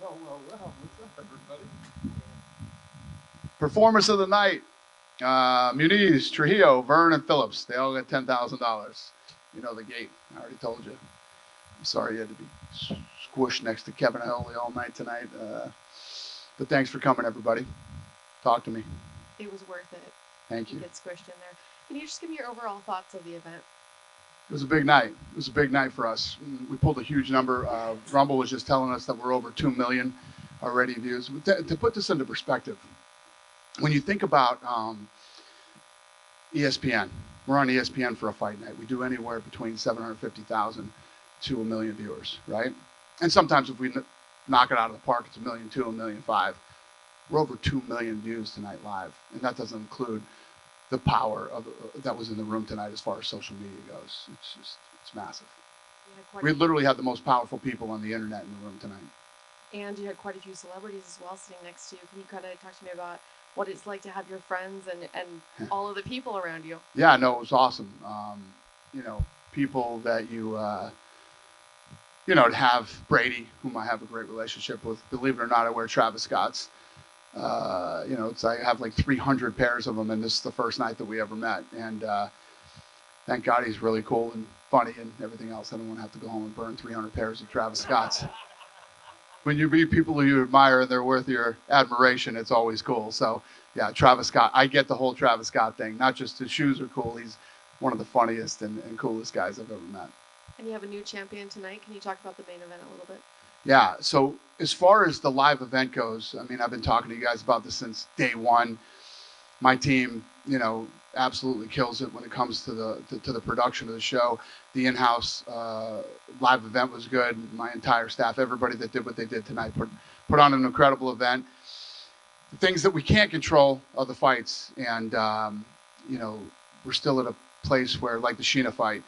Well, what's up, everybody? Performance of the night. Muniz, Trujillo, Vern, and Phillips. They all got $10,000. You know the gate. I already told you. I'm sorry you had to be squished next to Kevin Iole all night tonight. But thanks for coming, everybody. Talk to me. It was worth it. Thank You you. get squished in there. Can you just give me your overall thoughts of the event? It was a big night. It was a big night for us. We pulled a huge number. Rumble was just telling us that we're over 2 million already views. To put this into perspective, when you think about ESPN. We're on ESPN for a fight night. We do anywhere between 750,000 to a million viewers, right? And sometimes if we knock it out of the park, it's 1,200,000, 1,500,000. We're over 2 million views tonight live, and that doesn't include the power of that was in the room tonight as far as social media goes. It's massive. We literally had the most powerful people on the internet in the room tonight. And you had quite a few celebrities as well sitting next to you. Can you kind of talk to me about what it's like to have your friends and all of the people around you? Yeah, no, it was awesome. People that to have Brady, whom I have a great relationship with. Believe it or not, I wear Travis Scott's. I have like 300 pairs of them, and this is the first night that we ever met. And thank God he's really cool and funny and everything else. I don't want to have to go home and burn 300 pairs of Travis Scott's. When you meet people who you admire and they're worth your admiration, it's always cool. So, yeah, Travis Scott. I get the whole Travis Scott thing. Not just his shoes are cool. He's one of the funniest and coolest guys I've ever met. And you have a new champion tonight. Can you talk about the main event a little bit? Yeah, so as far as the live event goes, I mean, I've been talking to you guys about this since day one. My team, absolutely kills it when it comes to the production of the show. The in-house live event was good. My entire staff, everybody that did what they did tonight, put on an incredible event. The things that we can't control are the fights, and we're still at a place where, like the Sheena fight,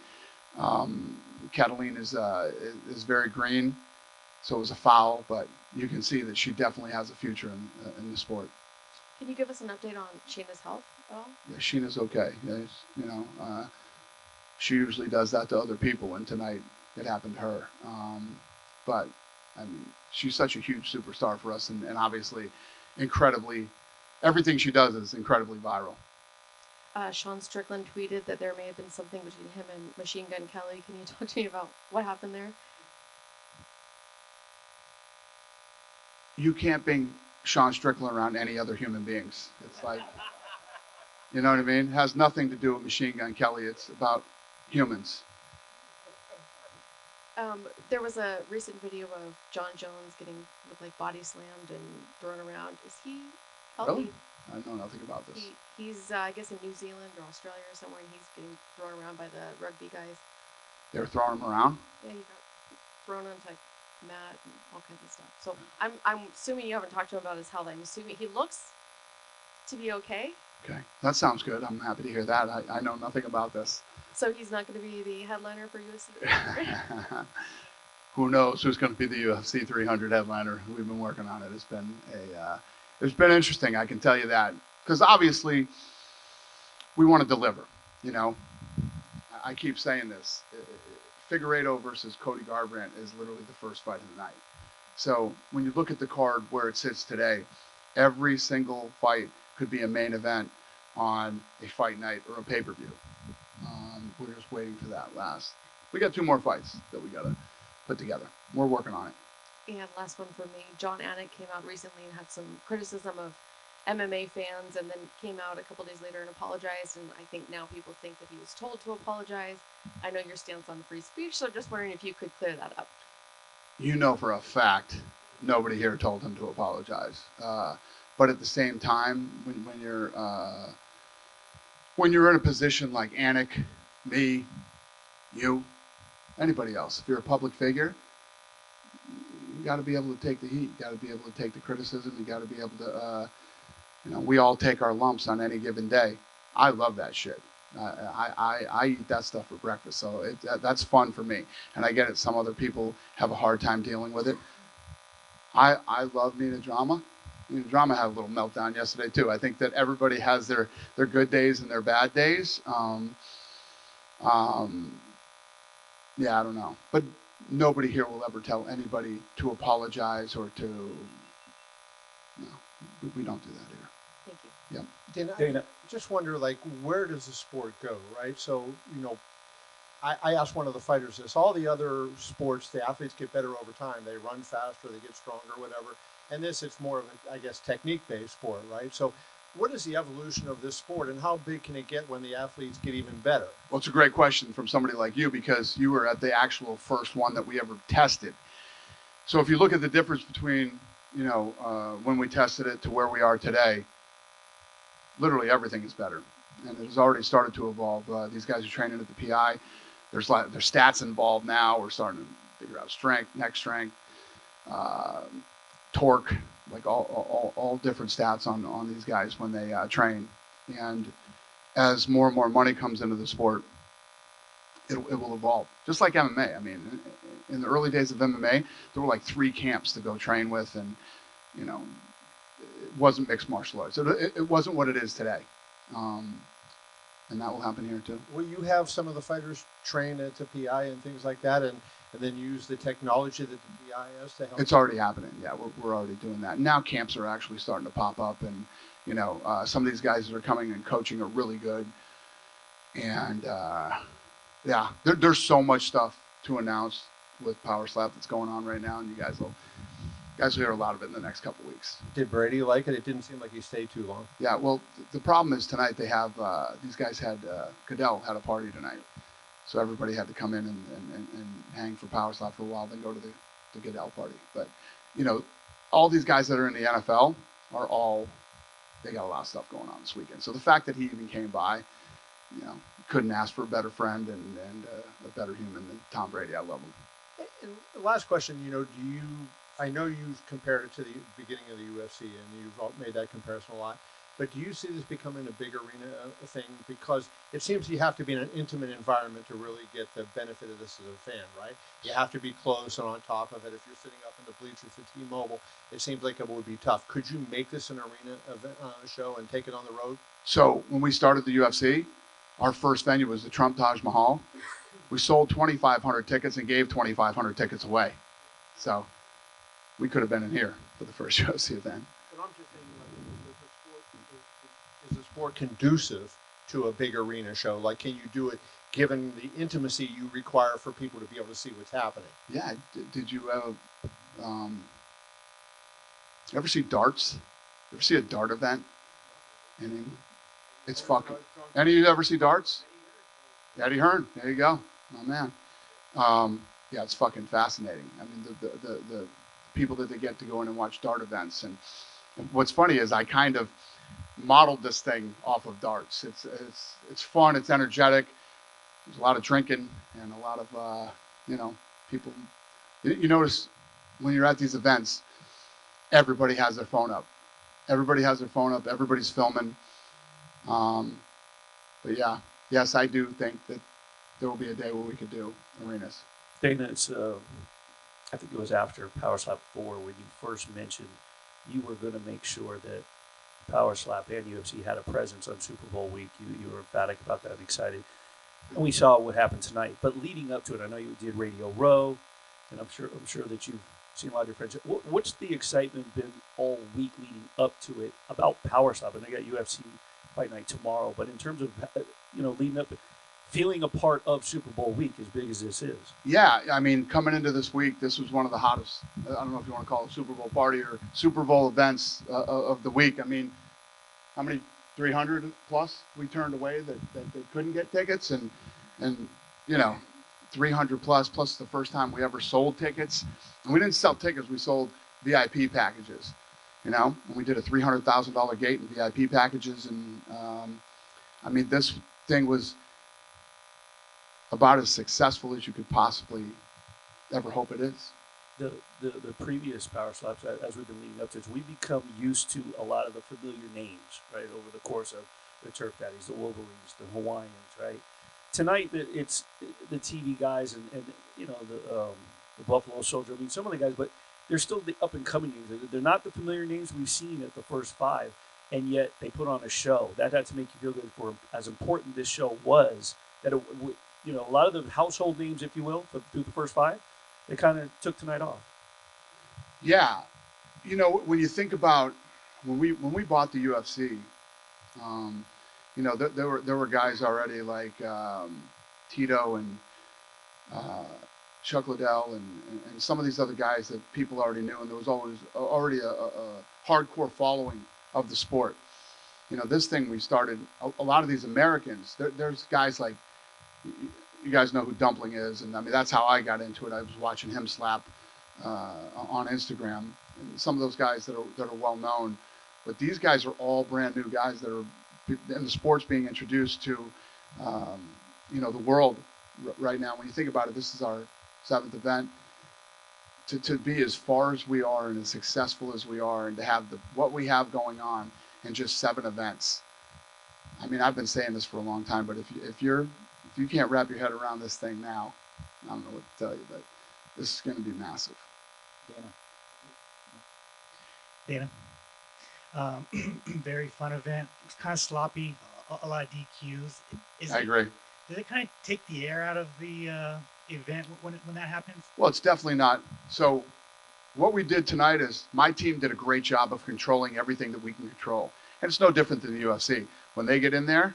Cataline is very green, so it was a foul, but you can see that she definitely has a future in the sport. Can you give us an update on Sheena's health at all? Yeah, Sheena's okay. She usually does that to other people, and tonight it happened to her. But I mean, she's such a huge superstar for us, and obviously, everything she does is incredibly viral. Sean Strickland tweeted that there may have been something between him and Machine Gun Kelly. Can you talk to me about what happened there? You can't bring Sean Strickland around any other human beings. It's like, you know what I mean? It has nothing to do with Machine Gun Kelly. It's about humans. There was a recent video of John Jones getting body slammed and thrown around. Is he healthy? Really? I know nothing about this. He's I guess in New Zealand or Australia or somewhere, and he's getting thrown around by the rugby guys. They were throwing him around? Yeah, he got thrown onto mat and all kinds of stuff. So I'm assuming you haven't talked to him about his health. I'm assuming he looks to be okay. Okay, that sounds good. I'm happy to hear that. I know nothing about this. So he's not going to be the headliner for UFC? Who knows who's going to be the UFC 300 headliner? We've been working on it. It's been interesting. I can tell you that, because obviously we want to deliver. I keep saying this. Figueiredo versus Cody Garbrandt is literally the first fight of the night. So when you look at the card where it sits today, every single fight could be a main event on a fight night or a pay-per-view. We're just waiting for that last. We got 2 more fights that we got to put together. We're working on it. And last one for me. John Anik came out recently and had some criticism of MMA fans, and then came out a couple days later and apologized. And I think now people think that he was told to apologize. I know your stance on free speech, so I'm just wondering if you could clear that up. You know for a fact nobody here told him to apologize. But at the same time, when you're in a position like Anik, me, you, anybody else, if you're a public figure, you got to be able to take the heat. You got to be able to take the criticism. You got to be able to, we all take our lumps on any given day. I love that shit. I eat that stuff for breakfast, so that's fun for me. And I get it. Some other people have a hard time dealing with it. I love Nina Drama. Nina Drama had a little meltdown yesterday too. I think that everybody has their good days and their bad days. Yeah, I don't know. But nobody here will ever tell anybody to apologize or to, no, we don't do that here. Thank you. Yep. Dana, I just wonder, like, where does the sport go, right? So, I asked one of the fighters this. All the other sports, the athletes get better over time. They run faster, they get stronger, whatever. And this, it's more of a, I guess, technique-based sport, right? So what is the evolution of this sport, and how big can it get when the athletes get even better? Well, it's a great question from somebody like you, because you were at the actual first one that we ever tested. So if you look at the difference between, when we tested it to where we are today, literally everything is better. And it has already started to evolve. These guys are training at the PI. There's stats involved now. We're starting to figure out strength, neck strength, torque, like all different stats on these guys when they train. And as more and more money comes into the sport, it will evolve. Just like MMA. I mean, in the early days of MMA, there were like 3 camps to go train with, and it wasn't mixed martial arts. It wasn't what it is today. And that will happen here too. Will you have some of the fighters train at the PI and things like that, and then use the technology that the PI has to help? It's already happening. Yeah, we're already doing that. Now camps are actually starting to pop up, and some of these guys that are coming and coaching are really good. And yeah, there's so much stuff to announce with Power Slap that's going on right now, and you guys will hear a lot of it in the next couple weeks. Did Brady like it? It didn't seem like he stayed too long. Yeah, well, the problem is tonight they have these guys had Goodell had a party tonight, so everybody had to come in and hang for Power Slap for a while, then go to the Goodell party. But all these guys that are in the NFL they got a lot of stuff going on this weekend. So the fact that he even came by, couldn't ask for a better friend and a better human than Tom Brady. I love him. And the last question, I know you've compared it to the beginning of the UFC, and you've made that comparison a lot. But do you see this becoming a big arena thing? Because it seems you have to be in an intimate environment to really get the benefit of this as a fan, right? You have to be close and on top of it. If you're sitting up in the bleachers at T-Mobile, it seems like it would be tough. Could you make this an arena event, show and take it on the road? So when we started the UFC, our first venue was the Trump Taj Mahal. We sold 2,500 tickets and gave 2,500 tickets away. So we could have been in here for the first UFC event. But I'm just saying, is the sport conducive to a big arena show? Like, can you do it given the intimacy you require for people to be able to see what's happening? Yeah. Did you ever see darts? You ever see a dart event in England? It's fucking. Any of you ever see darts? Eddie Hearn. There you go. Oh man. Yeah, it's fucking fascinating. I mean, the people that they get to go in and watch dart events, and what's funny is I kind of modeled this thing off of darts. It's fun. It's energetic. There's a lot of drinking and a lot of people. You notice when you're at these events, everybody has their phone up. Everybody has their phone up. Everybody's filming. But yeah, yes, I do think that there will be a day where we could do arenas. Dana, I think it was after Power Slap 4 when you first mentioned you were going to make sure that Power Slap and UFC had a presence on Super Bowl week. You were emphatic about that and excited. And we saw what happened tonight. But leading up to it, I know you did Radio Row, and I'm sure that you've seen a lot of your friends. What's the excitement been all week leading up to it about Power Slap? And they got UFC Fight Night tomorrow. But in terms of leading up, feeling a part of Super Bowl week as big as this is. Yeah, I mean, coming into this week, this was one of the hottest, I don't know if you want to call it Super Bowl party or Super Bowl events of the week. I mean, how many, 300 plus we turned away that they couldn't get tickets, and 300 plus the first time we ever sold tickets. And we didn't sell tickets, we sold VIP packages, and we did a $300,000 gate in VIP packages. And I mean, this thing was about as successful as you could possibly ever hope it is. The previous Power Slaps, as we've been leading up to this, we've become used to a lot of the familiar names, right, over the course of the Turf Daddies, the Wolverines, the Hawaiians, right? Tonight, it's the TV guys and the Buffalo Soldier. I mean, some of the guys, but they're still the up-and-coming names. They're not the familiar names we've seen at the first 5, and yet they put on a show. That had to make you feel good for as important this show was, that it, a lot of the household names, if you will, through the first 5, they kind of took tonight off. Yeah, you know, when you think about when we bought the UFC, you know, there were guys already like Tito and Chuck Liddell and some of these other guys that people already knew, and there was always already a hardcore following of the sport. You know, this thing we started, a lot of these Americans, there's guys like, you guys know who Dumpling is, and I mean, that's how I got into it. I was watching him slap on Instagram, and some of those guys that are well known, but these guys are all brand new guys that are in the sports being introduced to, you know, the world right now. When you think about it, this is our 7th event. To be as far as we are and as successful as we are, and to have what we have going on in just 7 events. I mean, I've been saying this for a long time, but if you can't wrap your head around this thing now, I don't know what to tell you, but this is going to be massive. Dana. Very fun event. It's kind of sloppy, a lot of DQs. I agree. Did it kind of take the air out of the event when that happens? Well, it's definitely not. So what we did tonight is my team did a great job of controlling everything that we can control. And it's no different than the UFC. When they get in there,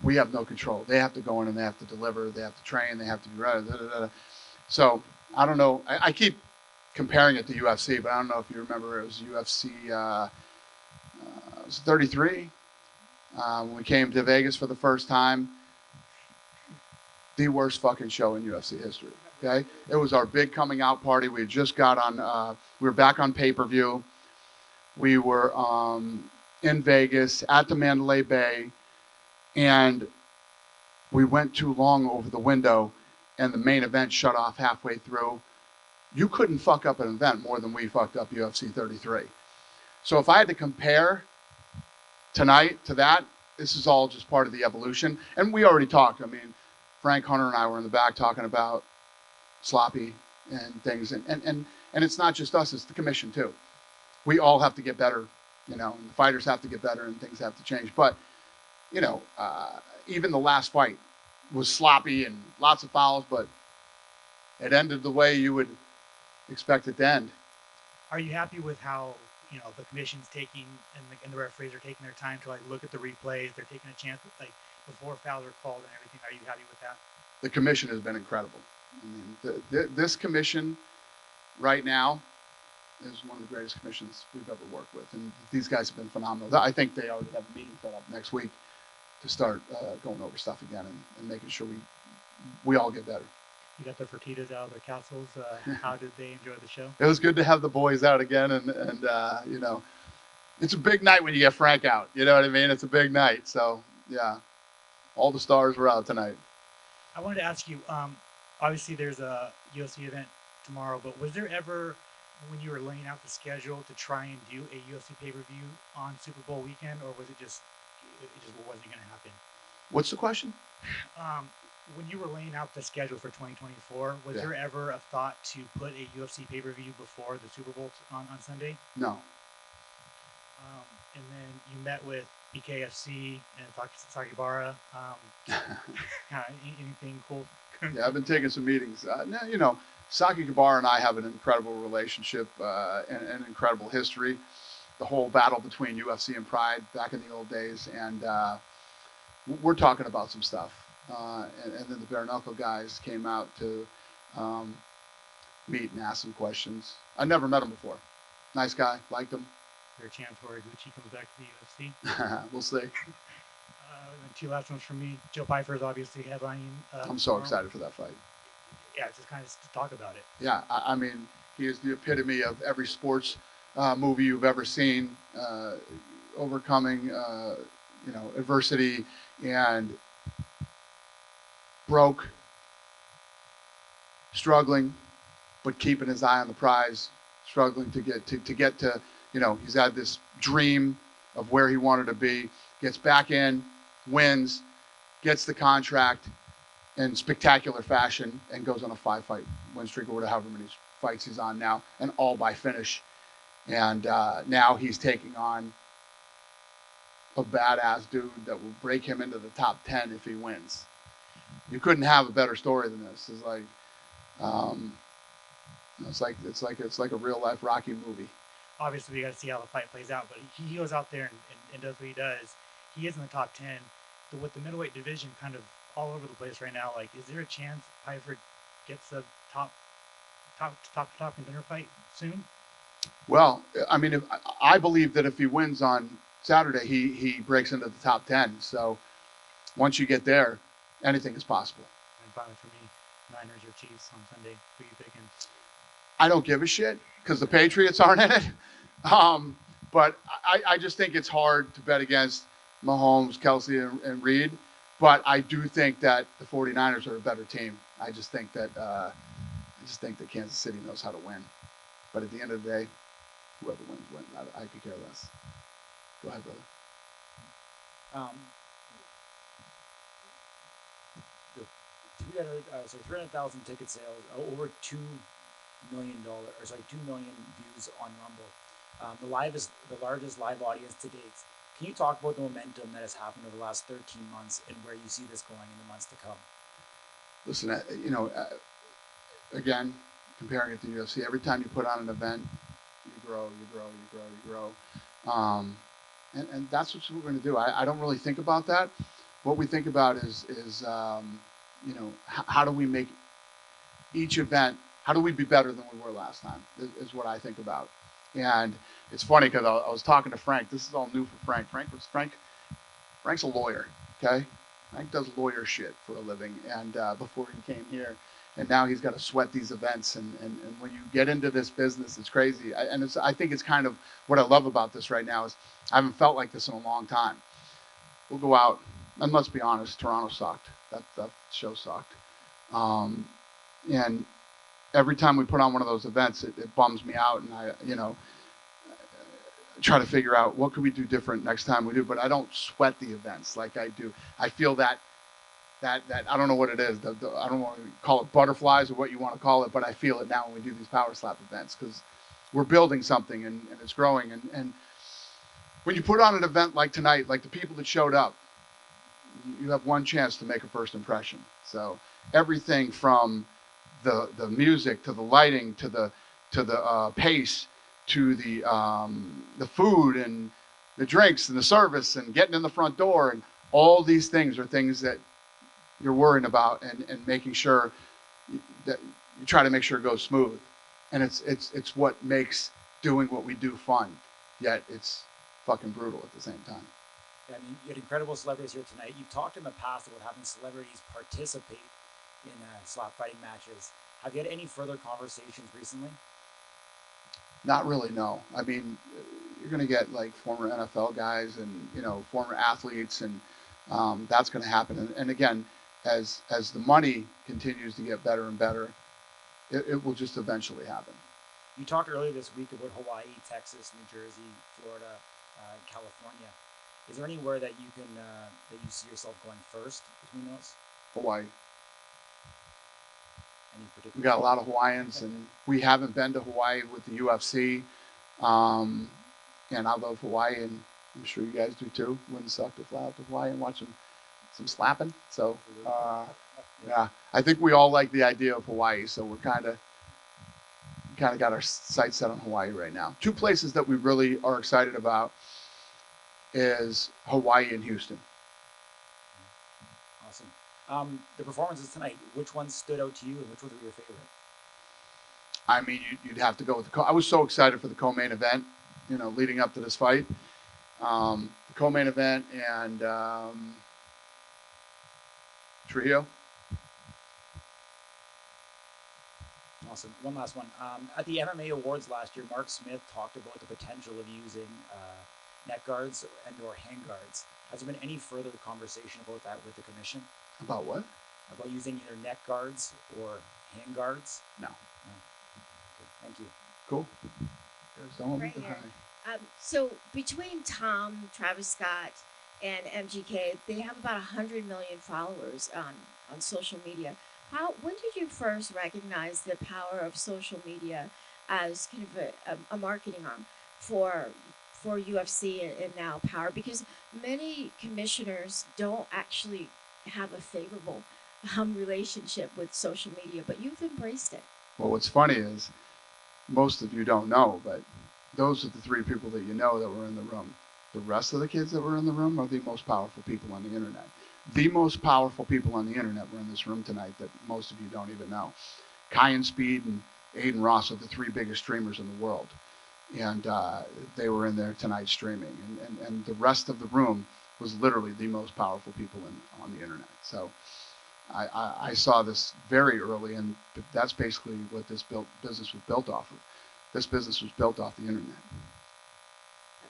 we have no control. They have to go in and they have to deliver. They have to train. They have to be ready. So I don't know. I keep comparing it to UFC, but I don't know if you remember, it was UFC it was 33. When we came to Vegas for the first time, the worst fucking show in UFC history. Okay, it was our big coming out party. We had just got on. We were back on pay-per-view. We were in Vegas at the Mandalay Bay, and we went too long over the window, and the main event shut off halfway through. You couldn't fuck up an event more than we fucked up UFC 33. So if I had to compare tonight to that, this is all just part of the evolution. And we already talked. I mean, Frank Hunter and I were in the back talking about sloppy and things. And it's not just us, it's the commission too. We all have to get better, you know, and the fighters have to get better and things have to change. But, you know, even the last fight was sloppy and lots of fouls, but it ended the way you would expect it to end. Are you happy with how, you know, the commission's taking and the referees are taking their time to like look at the replays? They're taking a chance, like before fouls are called and everything. Are you happy with that? The commission has been incredible. I mean, this commission right now is one of the greatest commissions we've ever worked with, and these guys have been phenomenal. I think they already have a meeting set up next week to start going over stuff again and making sure we all get better. You got the Fertitas out of their castles. How did they enjoy the show? It was good to have the boys out again, and you know, it's a big night when you get Frank out. You know what I mean? It's a big night. So yeah, all the stars were out tonight. I wanted to ask you. Obviously, there's a UFC event tomorrow, but was there ever, when you were laying out the schedule, to try and do a UFC pay-per-view on Super Bowl weekend, or was it just wasn't going to happen? What's the question? When you were laying out the schedule for 2024, was there ever a thought to put a UFC pay-per-view before the Super Bowl on Sunday? No. And then you met with BKFC and Sakibara. Anything cool? Yeah, I've been taking some meetings. You know, Saki Kabara and I have an incredible relationship and an incredible history. The whole battle between UFC and Pride back in the old days, and we're talking about some stuff. And then the bare knuckle guys came out to meet and ask some questions. I never met him before. Nice guy, liked him. Your chance Horiguchi comes back to the UFC. We'll see. And 2 last ones from me. Joe Pfeiffer's obviously headlining. I'm so excited for that fight. Yeah, just kind of to talk about it. Yeah, I mean, he is the epitome of every sports movie you've ever seen, overcoming, you know, adversity and broke, struggling, but keeping his eye on the prize, struggling to get to, you know, he's had this dream of where he wanted to be, gets back in, wins, gets the contract in spectacular fashion, and goes on a 5-fight win streak or however many fights he's on now, and all by finish. And now he's taking on a badass dude that will break him into the top 10 if he wins. You couldn't have a better story than this. It's like, It's like a real life Rocky movie. Obviously, we got to see how the fight plays out, but he goes out there and does what he does. He is in the top 10. But with the middleweight division kind of all over the place right now, like, is there a chance Piper gets a top contender fight soon? Well, I mean, I believe that if he wins on Saturday, he breaks into the top 10. So once you get there, anything is possible. And finally, for me, Niners or Chiefs on Sunday. Who you picking? I don't give a shit because the Patriots aren't in it. But I just think it's hard to bet against Mahomes, Kelsey, and Reed. But I do think that the 49ers are a better team. I just think that Kansas City knows how to win. But at the end of the day, whoever wins. I could care less. Go ahead, brother. The 300,000 ticket sales, over $2 million, or sorry, 2 million views on Rumble. The live is the largest live audience to date. Can you talk about the momentum that has happened over the last 13 months and where you see this going in the months to come? Listen, again, comparing it to UFC, every time you put on an event, you grow. And that's what we're going to do. I don't really think about that. What we think about is how do we make each event, how do we be better than we were last time is what I think about. And it's funny because I was talking to Frank. This is all new for Frank. Frank's a lawyer, okay? Frank does lawyer shit for a living, and before he came here. And now he's got to sweat these events. And when you get into this business, it's crazy. I think it's kind of what I love about this right now is I haven't felt like this in a long time. We'll go out, and let's be honest, Toronto sucked. That show sucked. And every time we put on one of those events, it bums me out, and I try to figure out what could we do different next time we do. But I don't sweat the events like I do. I feel that I don't know what it is. I don't want to call it butterflies or what you want to call it, but I feel it now when we do these power slap events because we're building something and it's growing. And when you put on an event like tonight, like the people that showed up, you have one chance to make a first impression. So everything from the music to the lighting to the pace to the food and the drinks and the service and getting in the front door, and all these things are things that you're worrying about and making sure that you try to make sure it goes smooth. And it's what makes doing what we do fun, yet it's fucking brutal at the same time. Yeah, I mean, you had incredible celebrities here tonight. You've talked in the past about having celebrities participate in slap fighting matches. Have you had any further conversations recently? Not really, no. I mean, you're going to get like former NFL guys and former athletes, and that's going to happen. And again, as the money continues to get better and better, it will just eventually happen. You talked earlier this week about Hawaii, Texas, New Jersey, Florida, California. Is there anywhere that you can that you see yourself going first between those? Hawaii. Any particular? We got a lot of Hawaiians, and we haven't been to Hawaii with the UFC. And I love Hawaii, and I'm sure you guys do too. Wouldn't suck to fly out to Hawaii and watch some slapping. So, yeah, I think we all like the idea of Hawaii. So we're kind of got our sights set on Hawaii right now. Two places that we really are excited about is Hawaii and Houston. Awesome. The performances tonight, which ones stood out to you and which ones were your favorite? I mean, you'd have to go with I was so excited for the co-main event, leading up to this fight. The co-main event and Trujillo. Awesome. One last one. At the MMA Awards last year, Mark Smith talked about the potential of using neck guards and or hand guards. Has there been any further conversation about that with the commission? About what? About using either neck guards or hand guards? No. Okay, thank you. Cool. Right here. So between Tom, Travis Scott, and MGK, they have about 100 million followers on social media. When did you first recognize the power of social media as kind of a marketing arm for UFC and now Power? Because many commissioners don't actually have a favorable relationship with social media, but you've embraced it. Well, what's funny is most of you don't know, but those are the three people that you know that were in the room. The rest of the kids that were in the room are the most powerful people on the internet. The most powerful people on the internet were in this room tonight that most of you don't even know. Kai and Speed and Aiden Ross are the three biggest streamers in the world. And they were in there tonight streaming. And the rest of the room was literally the most powerful people on the internet. So I saw this very early, and that's basically what this business was built off of. This business was built off the internet.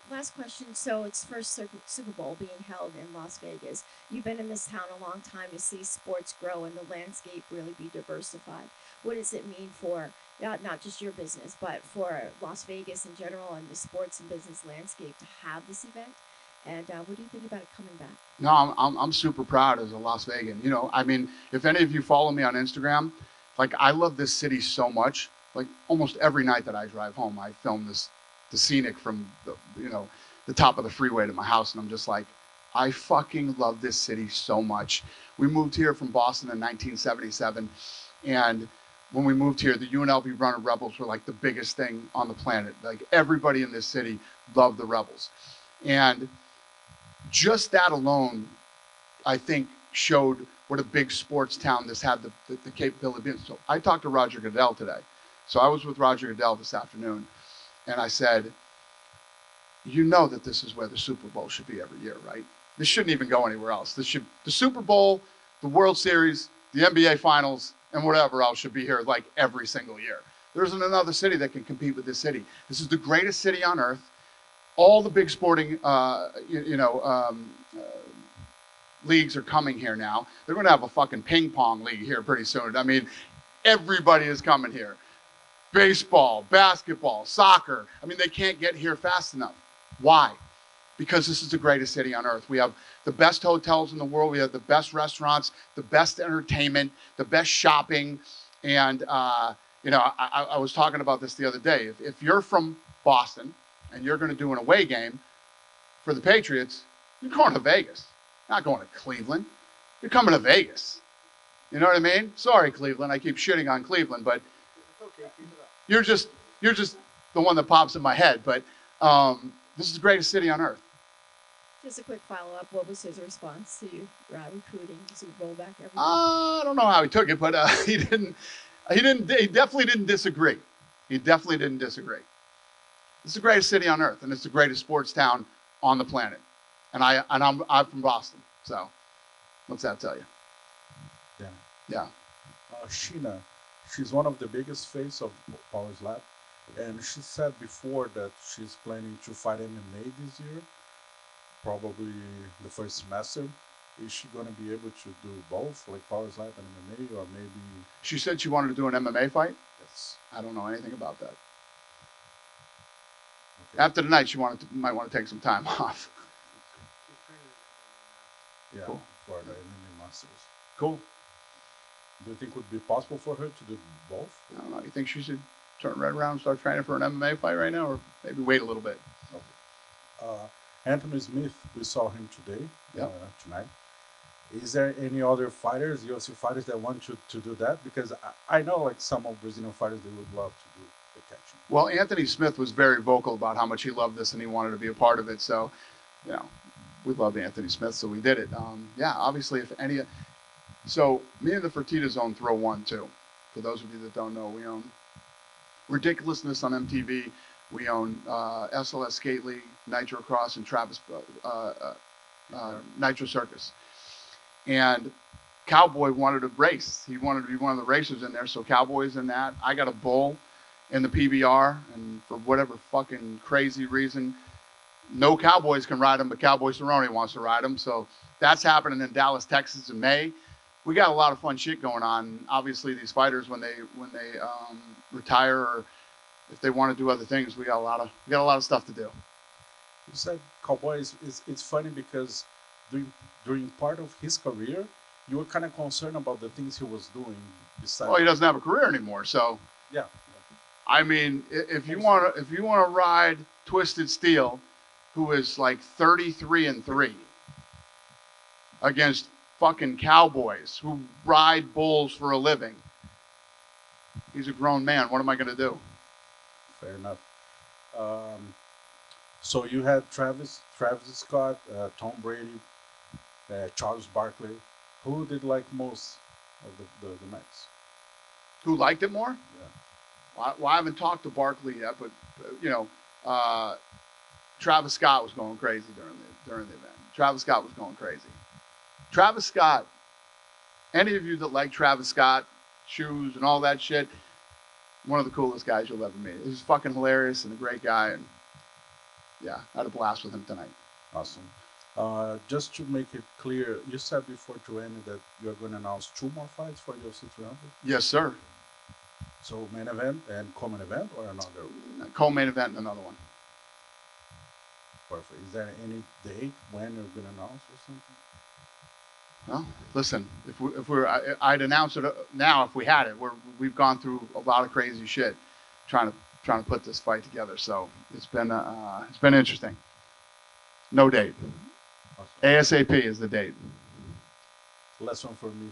Last question. So it's first Super Bowl being held in Las Vegas. You've been in this town a long time to see sports grow and the landscape really be diversified. What does it mean for not just your business, but for Las Vegas in general and the sports and business landscape to have this event? And what do you think about it coming back? No, I'm super proud as a Las Vegan. You know, I mean, if any of you follow me on Instagram, like I love this city so much. Like almost every night that I drive home, I film the scenic from the top of the freeway to my house, and I'm just like, I fucking love this city so much. We moved here from Boston in 1977, and when we moved here, the UNLV Runner Rebels were like the biggest thing on the planet. Like everybody in this city loved the Rebels, and just that alone, I think, showed what a big sports town this had the capability of being. So I talked to Roger Goodell today. So I was with Roger Goodell this afternoon, and I said, you know that this is where the Super Bowl should be every year, right? This shouldn't even go anywhere else. The Super Bowl, the World Series, the NBA Finals, and whatever else should be here like every single year. There isn't another city that can compete with this city. This is the greatest city on earth. All the big sporting, leagues are coming here now. They're going to have a fucking ping pong league here pretty soon. I mean, everybody is coming here. Baseball, basketball, soccer. I mean, they can't get here fast enough. Why? Because this is the greatest city on earth. We have the best hotels in the world. We have the best restaurants, the best entertainment, the best shopping. And, I was talking about this the other day. If you're from Boston and you're going to do an away game for the Patriots, you're going to Vegas. You're not going to Cleveland. You're coming to Vegas. You know what I mean? Sorry, Cleveland. I keep shitting on Cleveland, but you're just the one that pops in my head. But this is the greatest city on earth. Just a quick follow-up. What was his response to you recruiting Super Bowl back every year? I don't know how he took it, but he definitely didn't disagree. He definitely didn't disagree. It's the greatest city on earth, and it's the greatest sports town on the planet. And I'm from Boston, so what's that tell you? Yeah. Yeah. Sheena, she's one of the biggest face of Powers Lab, and she said before that she's planning to fight MMA this year, probably the first semester. Is she going to be able to do both, like Powers Lab and MMA, or maybe? She said she wanted to do an MMA fight. Yes. I don't know anything about that. Okay. After tonight, she might want to take some time off. Yeah, Cool. for the MMA Masters. Cool. Do you think it would be possible for her to do both? I don't know. You think she should turn right around and start training for an MMA fight right now, or maybe wait a little bit? Anthony Smith, we saw him today, Yep. tonight. Is there any other fighters, UFC fighters, that want to do that? Because I know, like, some of Brazilian fighters, they would love to do the catching. Well, Anthony Smith was very vocal about how much he loved this and he wanted to be a part of it. So, we loved Anthony Smith, so we did it. Obviously, so me and the Fertitta Zone throw one too. For those of you that don't know, we own Ridiculousness on MTV. We own SLS Skate League, Nitro Cross, and Travis Nitro Circus. And Cowboy wanted to race. He wanted to be one of the racers in there, so Cowboy's in that. I got a bull in the PBR, and for whatever fucking crazy reason, no Cowboys can ride him, but Cowboy Cerrone wants to ride him. So that's happening in Dallas, Texas in May. We got a lot of fun shit going on. Obviously, these fighters, when they retire or if they want to do other things, we got a lot of stuff to do. You said Cowboy it's funny because during part of his career, you were kind of concerned about the things he was doing besides. Well, he doesn't have a career anymore, so Yeah. I mean, if you want to ride Twisted Steel, who is like 33-3 against fucking cowboys who ride bulls for a living. He's a grown man. What am I going to do? Fair enough. So you had Travis Scott, Tom Brady, Charles Barkley. Who did like most of the Mets? Who liked it more? Yeah. Well, I haven't talked to Barkley yet, but you know, Travis Scott was going crazy during the event. Travis Scott was going crazy. Travis Scott. Any of you that like Travis Scott shoes and all that shit, one of the coolest guys you'll ever meet. He's fucking hilarious and a great guy, and yeah, I had a blast with him tonight. Awesome. Just to make it clear, you said before to Annie that you're going to announce 2 more fights for UFC 300. Yes, sir. So main event and co-main event, or another? Co-main event and another one. Perfect. Is there any date when you're going to announce or something? Well, listen, I'd announce it now if we had it. We've gone through a lot of crazy shit trying to put this fight together. So it's been interesting. No date. Awesome. ASAP is the date. Last one for me.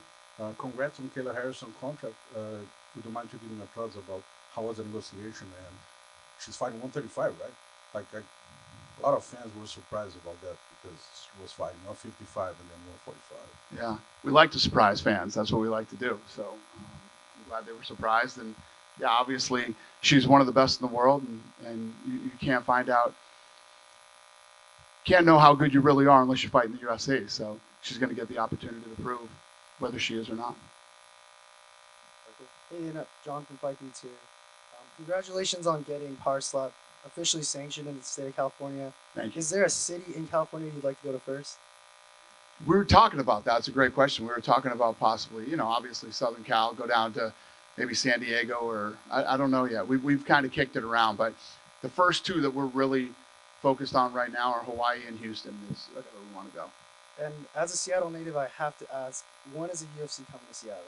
Congrats on Kayla Harrison contract. Would you mind to give me applause about how was the negotiation? And she's fighting 135, right? Like a lot of fans were surprised about that because she was fighting 155 and then 145. Yeah, we like to surprise fans. That's what we like to do. So I'm glad they were surprised. And yeah, obviously she's one of the best in the world, and you can't know how good you really are unless you fight in the UFC. So she's going to get the opportunity to prove whether she is or not. Hey, John from Fight Beats here. Congratulations on getting Power Slap officially sanctioned in the state of California. Thank you. Is there a city in California you'd like to go to first? We were talking about that. It's a great question. We were talking about possibly, obviously Southern Cal, go down to maybe San Diego, or I don't know yet. We've kind of kicked it around, but the first 2 that we're really focused on right now are Hawaii and Houston. Is where we want to go. And as a Seattle native, I have to ask, when is the UFC coming to Seattle?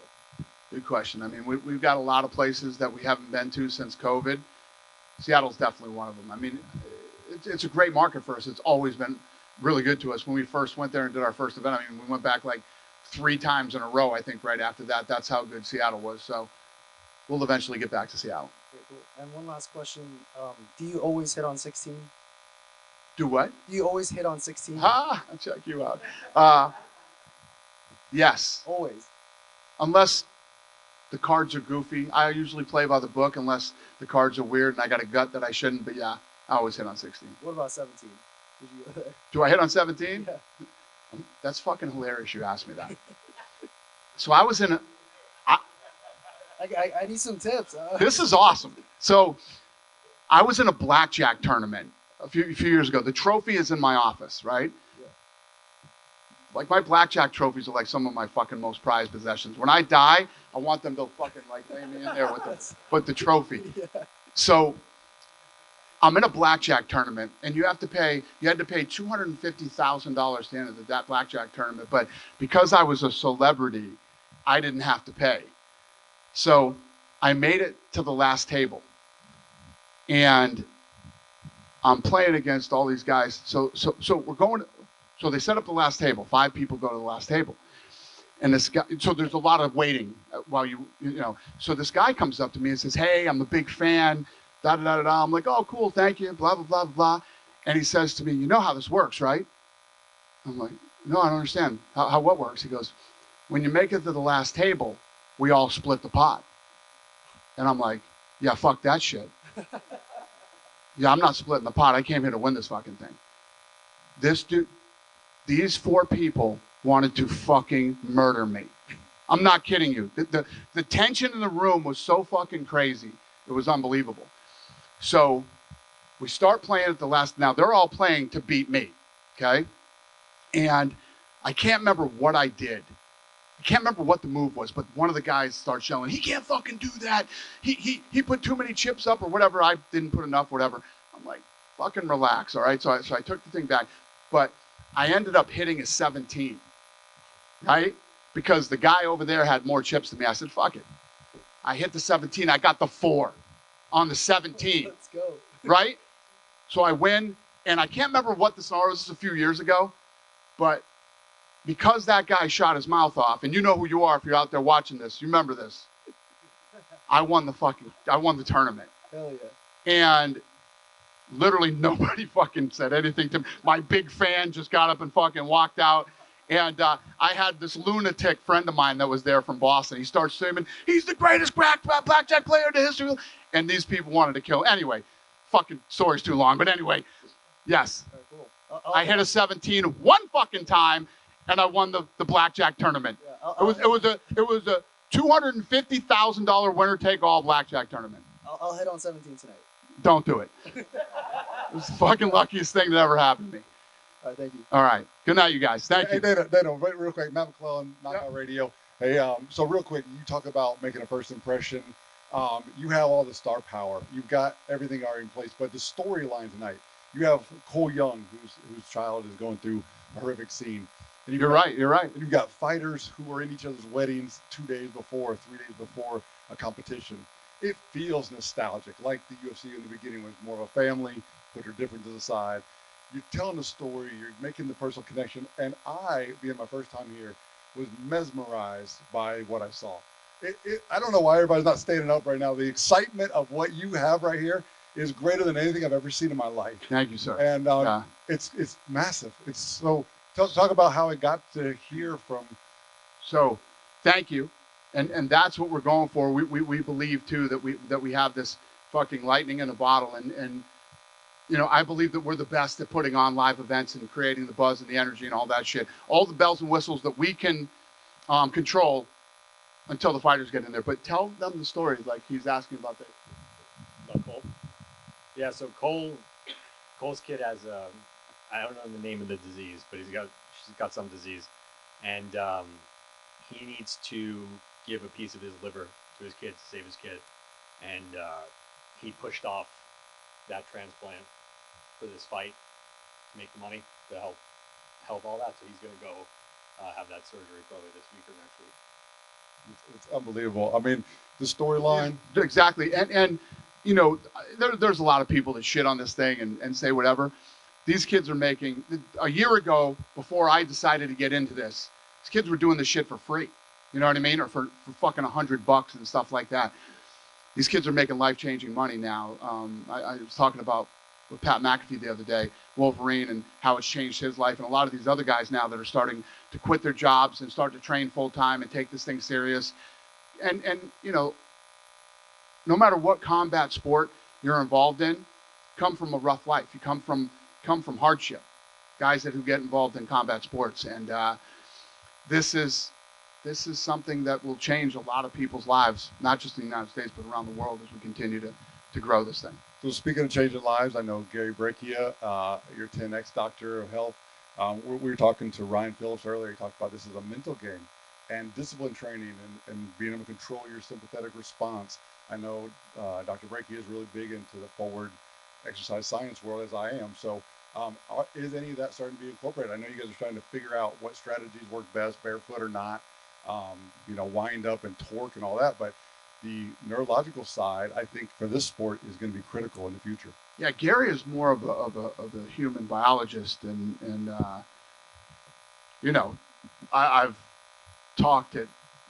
Good question. I mean, we've got a lot of places that we haven't been to since COVID. Seattle's definitely one of them. I mean, it's a great market for us. It's always been really good to us. When we first went there and did our first event, I mean, we went back like 3 times in a row, I think, right after that. That's how good Seattle was. So we'll eventually get back to Seattle. Okay, cool. And one last question. Do you always hit on 16? Do what? Do you always hit on 16? I'll check you out. Yes. Always. Unless the cards are goofy. I usually play by the book unless the cards are weird and I got a gut that I shouldn't. But yeah, I always hit on 16. What about 17? Did you go there? Do I hit on 17? Yeah. That's fucking hilarious you asked me that. So I was in a... I need some tips. This is awesome. So I was in a blackjack tournament a few years ago. The trophy is in my office, right? Yeah. Like my blackjack trophies are like some of my fucking most prized possessions. When I die, I want them to fucking like lay me in there with the trophy. Yeah. So I'm in a blackjack tournament, and you had to pay $250,000 to enter that blackjack tournament. But because I was a celebrity, I didn't have to pay. So I made it to the last table, and I'm playing against all these guys. So we're going. So they set up the last table. 5 people go to the last table, and this guy. So there's a lot of waiting while you know. So this guy comes up to me and says, "Hey, I'm a big fan." Da da da da. I'm like, "Oh, cool, thank you." Blah blah blah blah. And he says to me, "You know how this works, right?" I'm like, "No, I don't understand. How what works?" He goes, "When you make it to the last table, we all split the pot." And I'm like, "Yeah, fuck that shit. Yeah, I'm not splitting the pot. I came here to win this fucking thing." This dude, these 4 people wanted to fucking murder me. I'm not kidding you. The tension in the room was so fucking crazy. It was unbelievable. So we start playing at the last. Now they're all playing to beat me, okay? And I can't remember what I did. I can't remember what the move was, but one of the guys starts yelling, "He can't fucking do that. He put too many chips up or whatever. I didn't put enough, whatever." I'm like, fucking relax, all right? So I took the thing back, but I ended up hitting a 17, right? Because the guy over there had more chips than me. I said, fuck it. I hit the 17. I got the 4 on the 17. Let's go. Right? So I win, and I can't remember what the scenario was. This is a few years ago, but because that guy shot his mouth off, and you know who you are if you're out there watching this, you remember this. I won the tournament. Hell yeah. And literally nobody fucking said anything to me. My big fan just got up and fucking walked out. And I had this lunatic friend of mine that was there from Boston. He starts screaming, he's the greatest blackjack player in the history. And these people wanted to kill. Anyway, fucking story's too long. But anyway, yes. All right, cool. I hit a 17 one fucking time, and I won the blackjack tournament. Yeah, It was a $250,000 winner take all blackjack tournament. I'll hit on 17 tonight. Don't do it. It was the fucking luckiest thing that ever happened to me. All right, thank you. All right. Good night, you guys. Thank you. Hey, Dano, real quick, Matt McClellan, Knockout Radio. Hey, so real quick, you talk about making a first impression. You have all the star power. You've got everything already in place, but the storyline tonight, you have Cole Young, whose child is going through a horrific scene. And You're right. And you've got fighters who are in each other's weddings 2 days before, 3 days before a competition. It feels nostalgic, like the UFC in the beginning was more of a family, put your differences aside. You're telling the story, you're making the personal connection, and I, being my first time here, was mesmerized by what I saw. I don't know why everybody's not standing up right now. The excitement of what you have right here is greater than anything I've ever seen in my life. Thank you, sir. And it's massive. It's so, talk about how it got to hear from. So, thank you. And that's what we're going for. We believe too that we have this fucking lightning in a bottle, and you know, I believe that we're the best at putting on live events and creating the buzz and the energy and all that shit. All the bells and whistles that we can control until the fighters get in there. But tell them the story, like he's asking about that. About Cole? Yeah, so Cole's kid has I don't know the name of the disease, but she's got some disease, and he needs to give a piece of his liver to his kid to save his kid, and he pushed off that transplant for this fight to make the money to help all that. So he's gonna go have that surgery probably this week or next week. It's unbelievable. I mean, the storyline. Exactly. And you know, there's a lot of people that shit on this thing and say whatever. These kids are making, a year ago, before I decided to get into this, these kids were doing this shit for free. You know what I mean? Or for fucking $100 and stuff like that. These kids are making life-changing money now. I was talking about with Pat McAfee the other day, Wolverine, and how it's changed his life, and a lot of these other guys now that are starting to quit their jobs and start to train full-time and take this thing serious. And you know, no matter what combat sport you're involved in, come from a rough life. You come from hardship. Guys who get involved in combat sports, and this is something that will change a lot of people's lives, not just in the United States, but around the world as we continue to grow this thing. So speaking of changing lives, I know Gary Breccia, your 10X doctor of health. We were talking to Ryan Phillips earlier. He talked about this as a mental game and discipline training and being able to control your sympathetic response. I know Dr. Breccia is really big into the forward exercise science world, as I am. So is any of that starting to be incorporated? I know you guys are trying to figure out what strategies work best, barefoot or not, you know, wind up and torque and all that. But the neurological side, I think, for this sport is going to be critical in the future. Yeah, Gary is more of a human biologist, and you know, I've talked at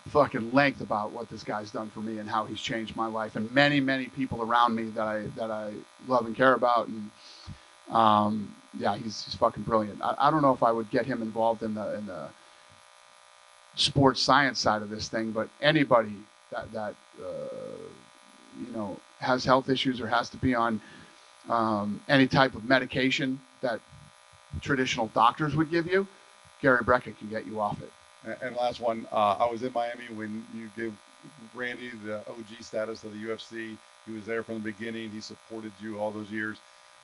fucking length about what this guy's done for me and how he's changed my life and many people around me that I love and care about, and yeah, he's fucking brilliant. I don't know if I would get him involved in the sports science side of this thing, but anybody that you know, has health issues or has to be on any type of medication that traditional doctors would give you, Gary Breccia can get you off it. And last one, I was in Miami when you gave Randy the OG status of the UFC. He was there from the beginning. He supported you all those years.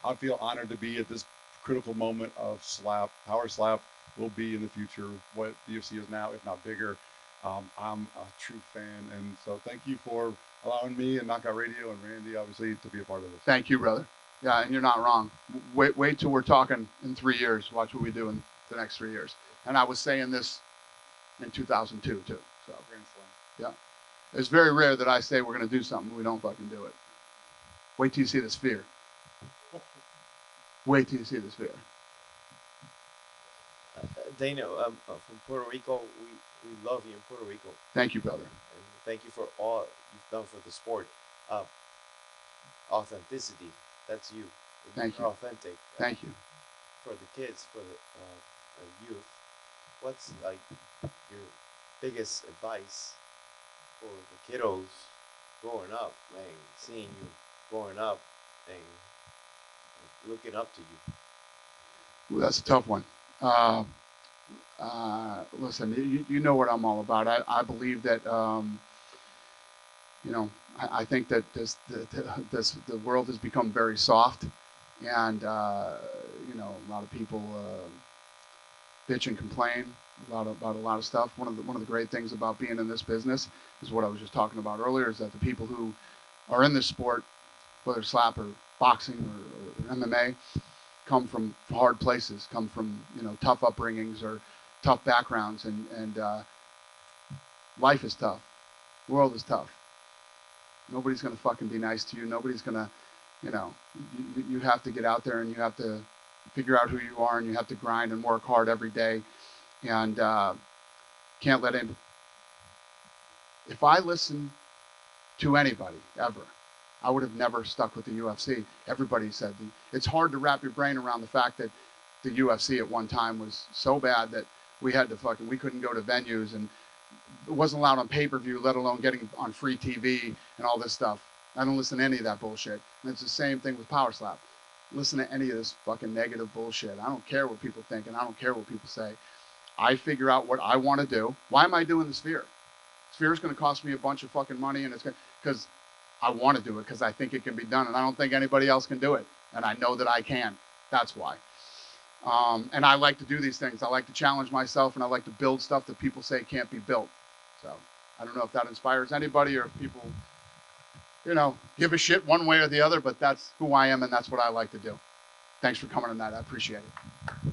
I feel honored to be at this critical moment of slap. Power slap will be in the future what the UFC is now, if not bigger. I'm a true fan, and so thank you for allowing me and Knockout Radio and Randy, obviously, to be a part of this. Thank you, brother. Yeah, and you're not wrong. Wait till we're talking in 3 years. Watch what we do in the next 3 years. And I was saying this in 2002 too. So yeah, it's very rare that I say we're going to do something and we don't fucking do it. Wait till you see this fear. Wait till you see this fear. Daniel, from Puerto Rico, we love you in Puerto Rico. Thank you, brother. And thank you for all you've done for the sport. Authenticity, that's you. Thank You're you. authentic. Thank you. For the kids, for the youth, what's like your biggest advice for the kiddos growing up, man, seeing you growing up and looking up to you? Ooh, that's a tough one. Listen, you know what I'm all about. I believe that, I think that the world has become very soft, and a lot of people bitch and complain about a lot of stuff. One of the great things about being in this business is what I was just talking about earlier, is that the people who are in this sport, whether it's slap or boxing or MMA, come from hard places, come from tough upbringings or tough backgrounds, and life is tough, the world is tough. Nobody's gonna fucking be nice to you. Nobody's gonna, you have to get out there and you have to figure out who you are, and you have to grind and work hard every day, and can't let in. If I listened to anybody ever, I would have never stuck with the UFC. Everybody said it's hard to wrap your brain around the fact that the UFC at one time was so bad that we couldn't go to venues, and it wasn't allowed on pay-per-view, let alone getting on free TV and all this stuff. I don't listen to any of that bullshit. And it's the same thing with Power Slap. Listen to any of this fucking negative bullshit. I don't care what people think, and I don't care what people say. I figure out what I want to do. Why am I doing the Sphere? Sphere is going to cost me a bunch of fucking money, and it's going because I want to do it, because I think it can be done, and I don't think anybody else can do it, and I know that I can. That's why. And I like to do these things. I like to challenge myself, and I like to build stuff that people say can't be built. So I don't know if that inspires anybody, or if people, give a shit one way or the other, but that's who I am, and that's what I like to do. Thanks for coming tonight. I appreciate it.